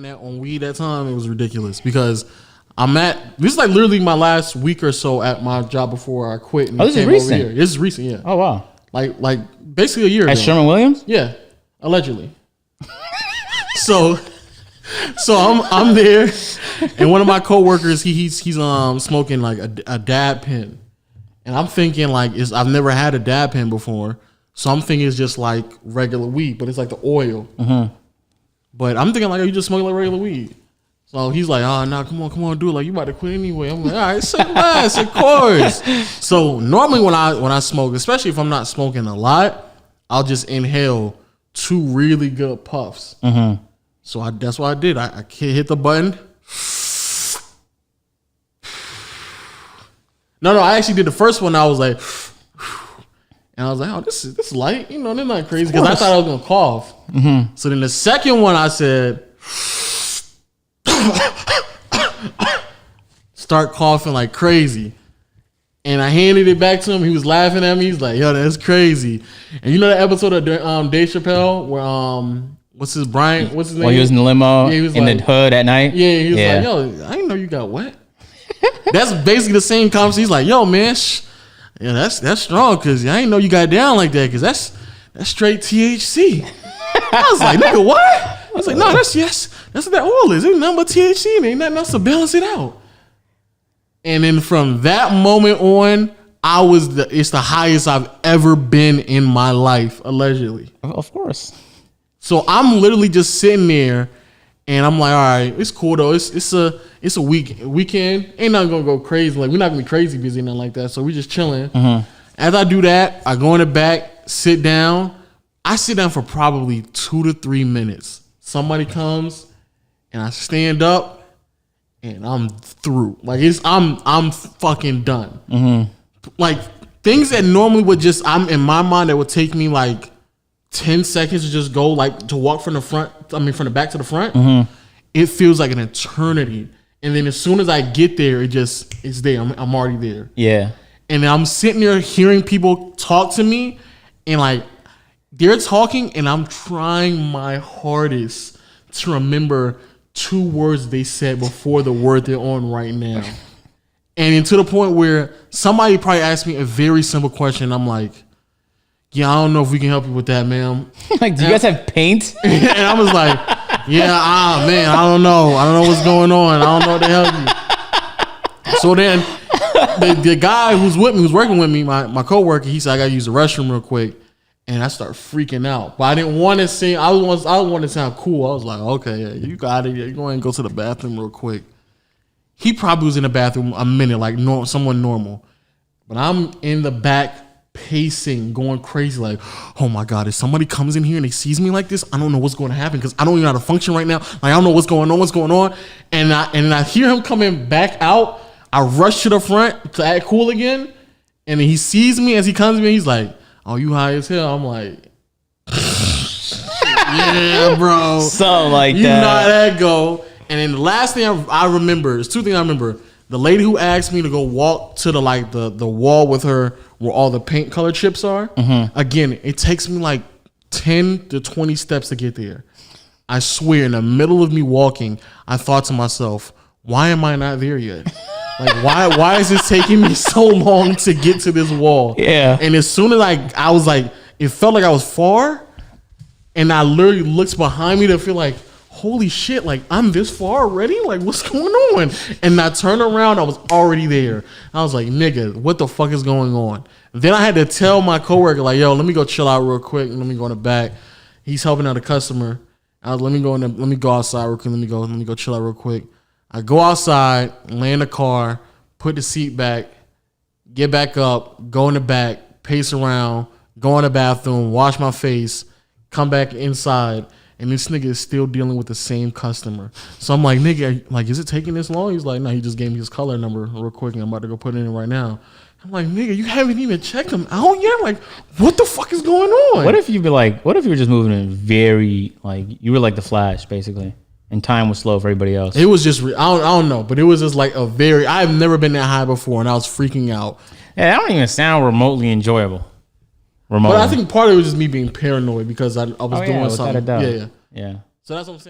on weed that time, it was ridiculous because this is like literally my last week or so at my job before I quit. And this is recent. Over here. This is recent, yeah. Oh wow. Like basically a year ago. At Sherman-Williams? Yeah, allegedly. so I'm there, and one of my coworkers he's smoking like a dab pen, and I'm thinking like I've never had a dab pen before, so I'm thinking it's just like regular weed, but it's like the oil. Mm-hmm. But I'm thinking like, you just smoking like regular weed. So he's like, oh, no, come on, do it. Like, you about to quit anyway. I'm like, all right, say less, of course. So normally when I smoke, especially if I'm not smoking a lot, I'll just inhale 2 really good puffs. Mm-hmm. So that's what I did. I hit the button. No, I actually did the first one. I was like, and I was like, oh, this is light. You know, they're not crazy because I thought I was going to cough. Mm-hmm. So then the second one I said, start coughing like crazy. And I handed it back to him. He was laughing at me. He's like, yo, that's crazy. And you know that episode of Dave Chappelle where what's his name? Well, he was in the limo he was in the hood at night. Yeah, he was like, yo, I didn't know you got wet. That's basically the same conversation. He's like, yo, man, yeah, that's strong because I didn't know you got down like that because that's straight THC. I was like, nigga, what? I was like, no, that's what that oil is. It's nothing but THC and ain't nothing else to balance it out. And then from that moment on, it's the highest I've ever been in my life, allegedly. Of course. So I'm literally just sitting there and I'm like, all right, it's cool though. It's a weekend. Ain't nothing gonna go crazy. Like, we're not gonna be crazy busy, nothing like that. So we just chilling. Mm-hmm. As I do that, I go in the back, sit down. I sit down for probably 2 to 3 minutes. Somebody comes and I stand up and I'm through. Like, I'm fucking done. Mm-hmm. Like, things that normally would I'm in my mind that would take me like 10 seconds to just go, like to walk from the back to the front. Mm-hmm. It feels like an eternity. And then as soon as I get there, it's there. I'm already there. Yeah. And I'm sitting there hearing people talk to me and like, they're talking and I'm trying my hardest to remember 2 words they said before the word they're on right now. And to the point where somebody probably asked me a very simple question. I'm like, yeah, I don't know if we can help you with that, ma'am. Like, do you guys have paint? And I was like, yeah, man, I don't know. I don't know what's going on. I don't know what to help you. So then the guy who's working with me, my coworker, he said, I got to use the restroom real quick. And I start freaking out. But I didn't want to say, I wanted to sound cool. I was like, okay, yeah, you got it. You go ahead and go to the bathroom real quick. He probably was in the bathroom a minute, like someone normal. But I'm in the back pacing, going crazy, like, oh my God, if somebody comes in here and they sees me like this, I don't know what's going to happen because I don't even know how to function right now. Like, I don't know what's going on. And I hear him coming back out. I rush to the front to act cool again. And then he sees me as he comes to me. He's like, oh, you high as hell? I'm like, yeah, bro. Something like you that. You know how that go. And then the last thing I remember, there's 2 things I remember. The lady who asked me to go walk to the wall with her where all the paint color chips are. Mm-hmm. Again, it takes me like 10 to 20 steps to get there. I swear, in the middle of me walking, I thought to myself, why am I not there yet? Like, why is it taking me so long to get to this wall? Yeah. And as soon as I was like, it felt like I was far. And I literally looked behind me to feel like, holy shit, like, I'm this far already? Like, what's going on? And I turned around, I was already there. I was like, nigga, what the fuck is going on? Then I had to tell my coworker, like, yo, let me go chill out real quick. And let me go in the back. He's helping out a customer. Let me go outside real quick. Let me go chill out real quick. I go outside, lay in the car, put the seat back, get back up, go in the back, pace around, go in the bathroom, wash my face, come back inside, and this nigga is still dealing with the same customer. So I'm like, nigga, like, is it taking this long? He's like, no, he just gave me his color number real quick, and I'm about to go put it in right now. I'm like, nigga, you haven't even checked him out yet? Like, what the fuck is going on? What if you were just moving in very, like, you were like the Flash, basically? And time was slow for everybody else. It was just, I don't know, but it was just like I've never been that high before, and I was freaking out. Yeah, that don't even sound remotely enjoyable. But I think part of it was just me being paranoid because I was doing something. Yeah. So that's what I'm saying.